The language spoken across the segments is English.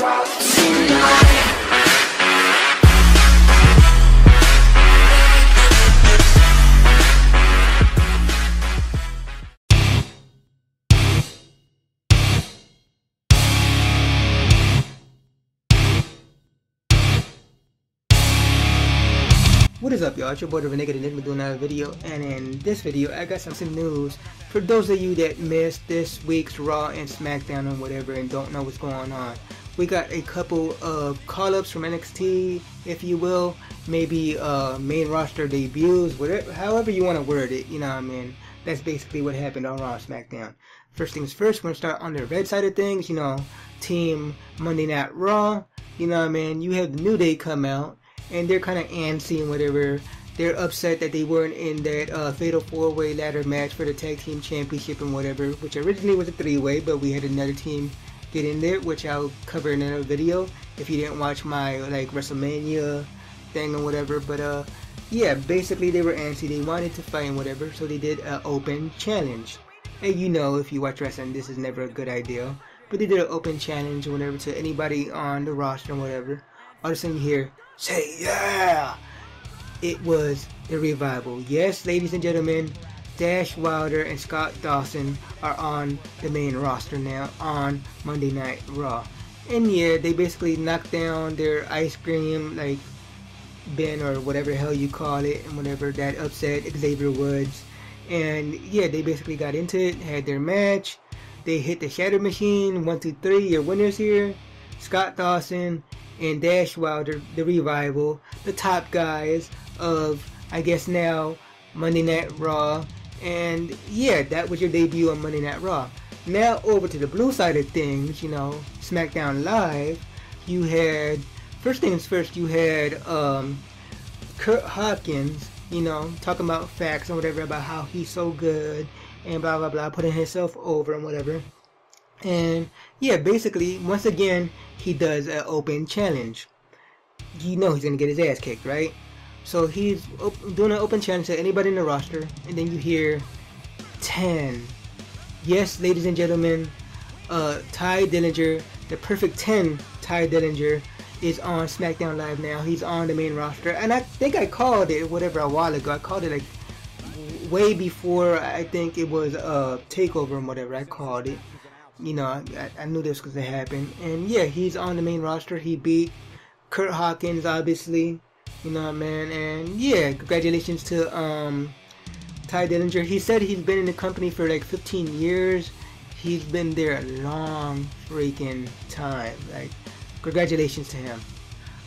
drop tonight. What is up, y'all? It's your boy the Renegade and doing another video, and in this video I got some news for those of you that missed this week's Raw and Smackdown and whatever and don't know what's going on. We got a couple of call-ups from NXT, if you will, maybe main roster debuts, whatever, however you want to word it, you know what I mean. That's basically what happened on Raw and Smackdown. First things first, we're going to start on the red side of things, you know, Team Monday Night Raw, you know what I mean. You have the New Day come out, and they're kind of antsy and whatever. They're upset that they weren't in that Fatal 4-Way ladder match for the Tag Team Championship and whatever, which originally was a 3-way, but we had another team get in there, which I'll cover in another video if you didn't watch my like WrestleMania thing or whatever. But yeah, basically they were antsy, they wanted to fight and whatever, so they did an open challenge. And you know, if you watch wrestling, this is never a good idea, but they did an open challenge or whatever to anybody on the roster and whatever. All of a sudden you hear, "Say yeah!" It was the Revival. Yes, ladies and gentlemen, Dash Wilder and Scott Dawson are on the main roster now on Monday Night Raw. And yeah, they basically knocked down their ice cream like bin or whatever the hell you call it and whatever that upset Xavier Woods. And yeah, they basically got into it, had their match. They hit the Shatter Machine. 1, 2, 3, your winners here. Scott Dawson and Dash Wilder, the Revival, the top guys of, I guess now, Monday Night Raw. And yeah, that was your debut on Monday Night Raw. Now over to the blue side of things, you know, SmackDown Live, you had, first things first, you had Kurt Hawkins, you know, talking about facts and whatever about how he's so good and blah blah blah, putting himself over and whatever. And yeah, basically, once again, he does an open challenge. You know he's gonna get his ass kicked, right? So he's doing an open challenge to anybody in the roster, and then you hear 10. Yes, ladies and gentlemen, Ty Dillinger, the perfect 10 Ty Dillinger, is on SmackDown Live now. He's on the main roster, and I think I called it whatever a while ago. I called it like way before I think it was Takeover and whatever. I called it. You know, I knew this was going to happen. And yeah, he's on the main roster. He beat Kurt Hawkins, obviously. You know what I mean? And yeah, congratulations to Ty Dillinger. He said he's been in the company for like 15 years. He's been there a long freaking time. Like, congratulations to him.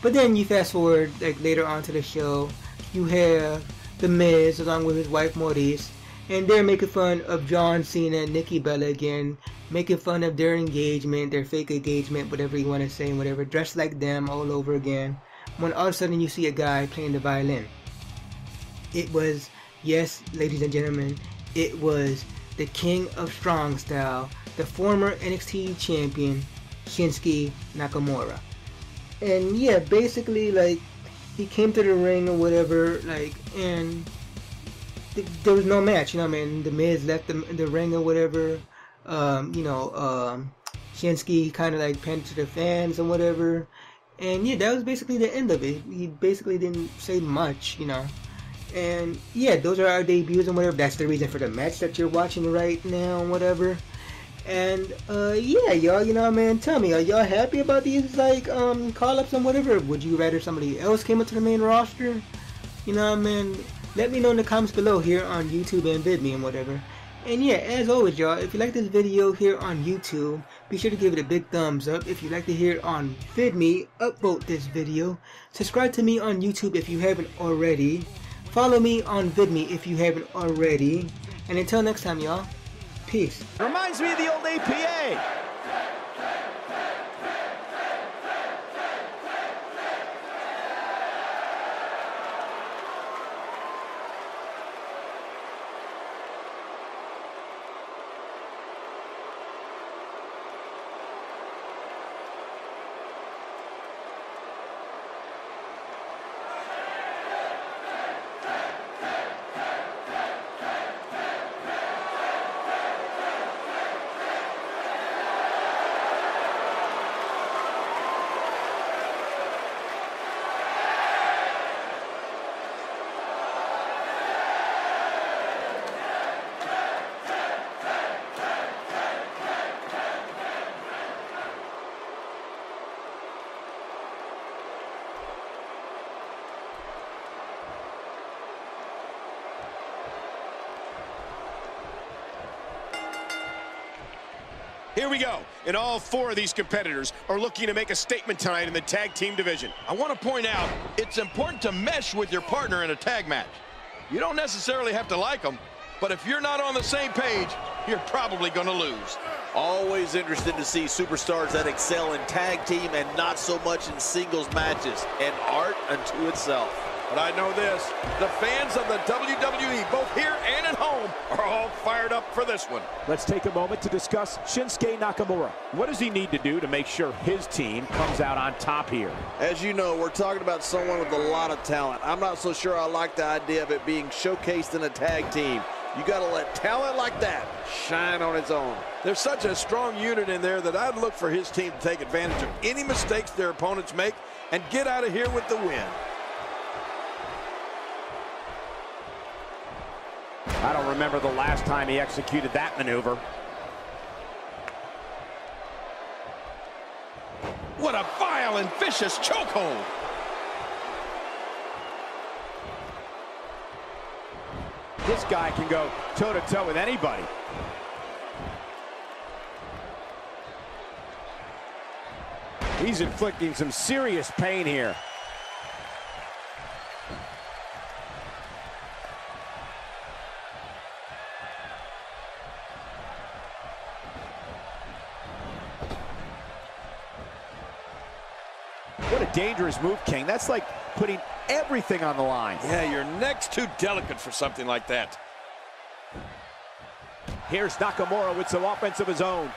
But then you fast forward like later on to the show. You have The Miz along with his wife Maurice. And they're making fun of John Cena and Nikki Bella again, making fun of their engagement, their fake engagement, whatever you want to say, whatever, dressed like them all over again, when all of a sudden you see a guy playing the violin. It was, yes, ladies and gentlemen, it was the King of Strong Style, the former NXT champion, Shinsuke Nakamura. And yeah, basically, like, he came to the ring or whatever, like, and there was no match, you know what I mean? The Miz left the ring or whatever. You know, Shinsuke kind of like panted to the fans and whatever. And yeah, that was basically the end of it. He basically didn't say much, you know. And yeah, those are our debuts and whatever. That's the reason for the match that you're watching right now and whatever. And yeah, y'all, you know what I mean? Tell me, are y'all happy about these like call-ups and whatever? Would you rather somebody else came up to the main roster? You know what I mean? Let me know in the comments below here on YouTube and VidMe and whatever. And yeah, as always, y'all, if you like this video here on YouTube, be sure to give it a big thumbs up. If you'd like to hear it on VidMe, upvote this video. Subscribe to me on YouTube if you haven't already. Follow me on VidMe if you haven't already. And until next time, y'all, peace. Reminds me of the old APA. Here we go. And all four of these competitors are looking to make a statement tonight in the tag team division. I want to point out, it's important to mesh with your partner in a tag match. You don't necessarily have to like them, but if you're not on the same page, you're probably going to lose. Always interested to see superstars that excel in tag team and not so much in singles matches. An art unto itself. But I know this, the fans of the WWE, both here and at home, are all fired up for this one. Let's take a moment to discuss Shinsuke Nakamura. What does he need to do to make sure his team comes out on top here? As you know, we're talking about someone with a lot of talent. I'm not so sure I like the idea of it being showcased in a tag team. You got to let talent like that shine on its own. There's such a strong unit in there that I'd look for his team to take advantage of any mistakes their opponents make and get out of here with the win. I don't remember the last time he executed that maneuver. What a vile and vicious chokehold. This guy can go toe-to-toe with anybody. He's inflicting some serious pain here. What a dangerous move, King. That's like putting everything on the line. Yeah, your neck's too delicate for something like that. Here's Nakamura with some offense of his own.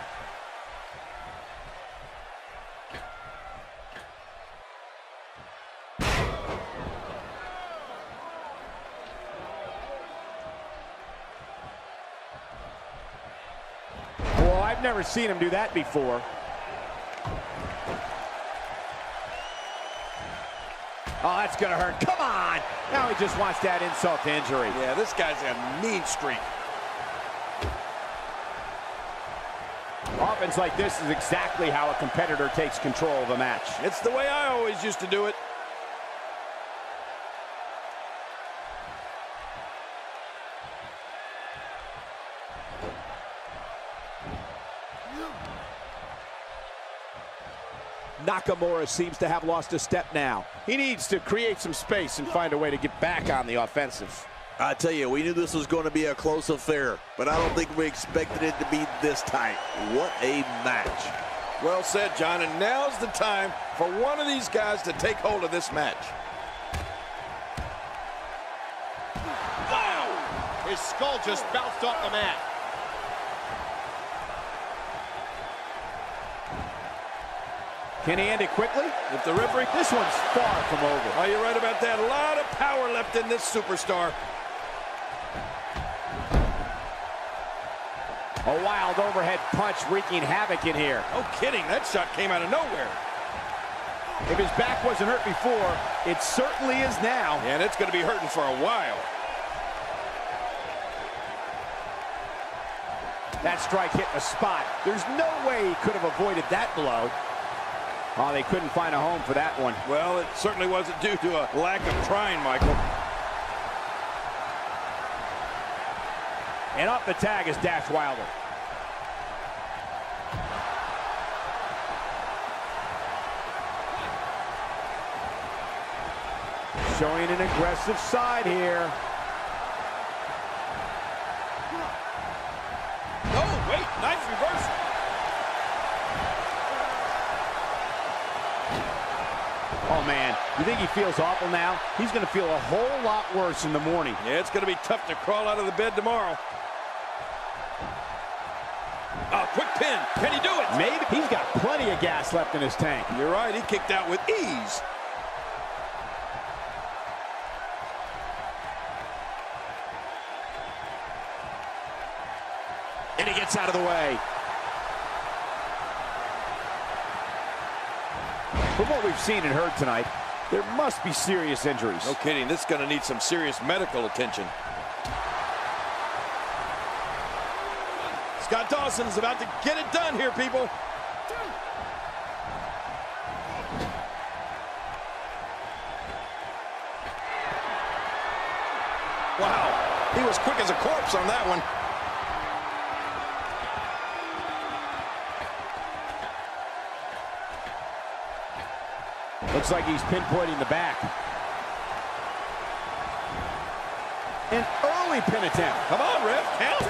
Well, I've never seen him do that before. Oh, that's going to hurt. Come on. Now he just wants that insult to injury. Yeah, this guy's a mean streak. Offense like this is exactly how a competitor takes control of a match. It's the way I always used to do it. Nakamura seems to have lost a step now. He needs to create some space and find a way to get back on the offensive. I tell you, we knew this was going to be a close affair, but I don't think we expected it to be this tight. What a match. Well said, John, and now's the time for one of these guys to take hold of this match. Wow! His skull just bounced off the mat. Can he end it quickly? If the referee... This one's far from over. Oh, you're right about that. A lot of power left in this superstar. A wild overhead punch wreaking havoc in here. No kidding, that shot came out of nowhere. If his back wasn't hurt before, it certainly is now. And it's going to be hurting for a while. That strike hit the spot. There's no way he could have avoided that blow. Oh, they couldn't find a home for that one. Well, it certainly wasn't due to a lack of trying, Michael. And off the tag is Dash Wilder. Showing an aggressive side here. Oh, wait, nice reversal. Oh, man, you think he feels awful now? He's going to feel a whole lot worse in the morning. Yeah, it's going to be tough to crawl out of the bed tomorrow. Quick pin. Can he do it? Maybe. He's got plenty of gas left in his tank. You're right. He kicked out with ease. And he gets out of the way. From what we've seen and heard tonight, there must be serious injuries. No kidding. This is going to need some serious medical attention. Scott Dawson is about to get it done here, people. Wow, he was quick as a corpse on that one. Looks like he's pinpointing the back. An early pin attempt. Come on, ref, count.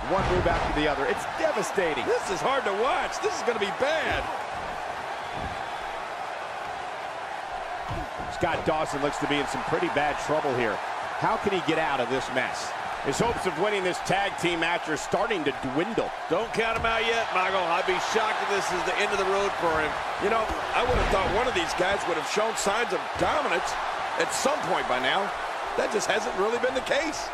One move after the other. It's devastating. This is hard to watch. This is going to be bad. Scott Dawson looks to be in some pretty bad trouble here. How can he get out of this mess? His hopes of winning this tag team match are starting to dwindle. Don't count him out yet, Michael. I'd be shocked if this is the end of the road for him. You know, I would have thought one of these guys would have shown signs of dominance at some point by now. That just hasn't really been the case.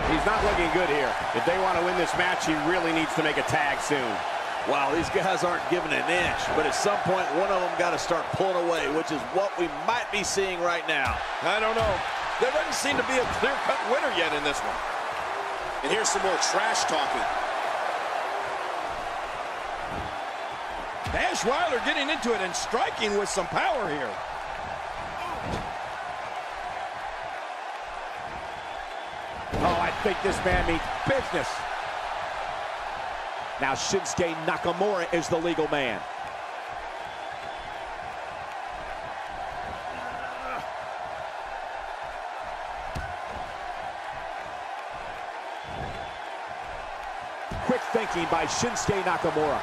He's not looking good here. If they want to win this match, he really needs to make a tag soon. Wow, these guys aren't giving an inch, but at some point, one of them got to start pulling away, which is what we might be seeing right now. I don't know. There doesn't seem to be a clear-cut winner yet in this one. And here's some more trash talking. Dash Wilder getting into it and striking with some power here. Oh, I think this man means business. Now Shinsuke Nakamura is the legal man. Quick thinking by Shinsuke Nakamura.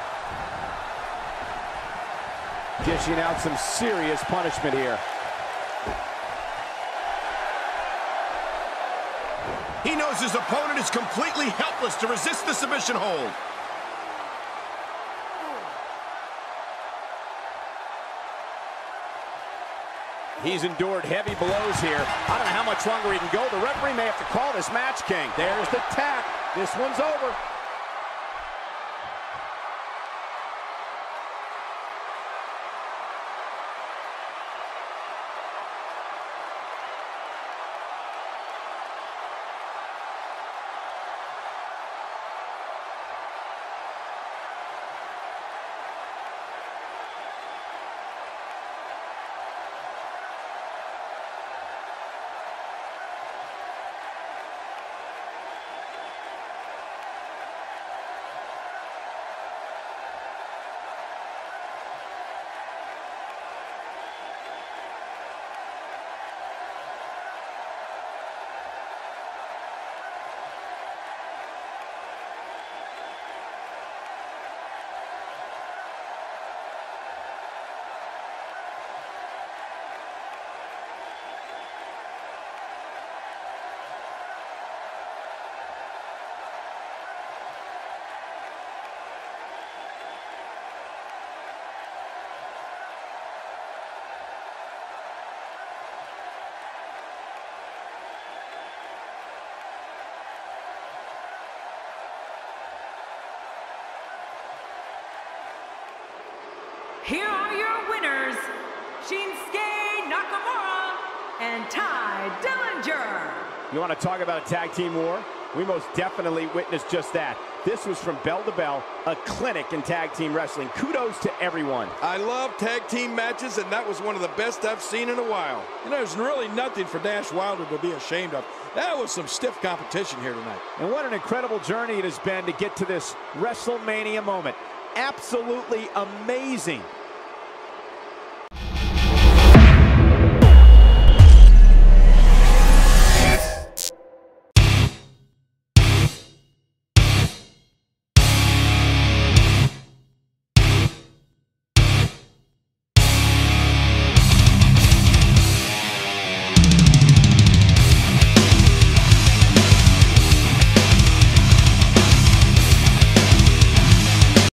Dishing out some serious punishment here. He knows his opponent is completely helpless to resist the submission hold. He's endured heavy blows here. I don't know how much longer he can go. The referee may have to call this match, King. There's the tap. This one's over. Here are your winners, Shinsuke Nakamura and Ty Dillinger. You want to talk about a tag team war? We most definitely witnessed just that. This was from bell to bell, a clinic in tag team wrestling. Kudos to everyone. I love tag team matches, and that was one of the best I've seen in a while. And there's really nothing for Dash Wilder to be ashamed of. That was some stiff competition here tonight. And what an incredible journey it has been to get to this WrestleMania moment. Absolutely amazing.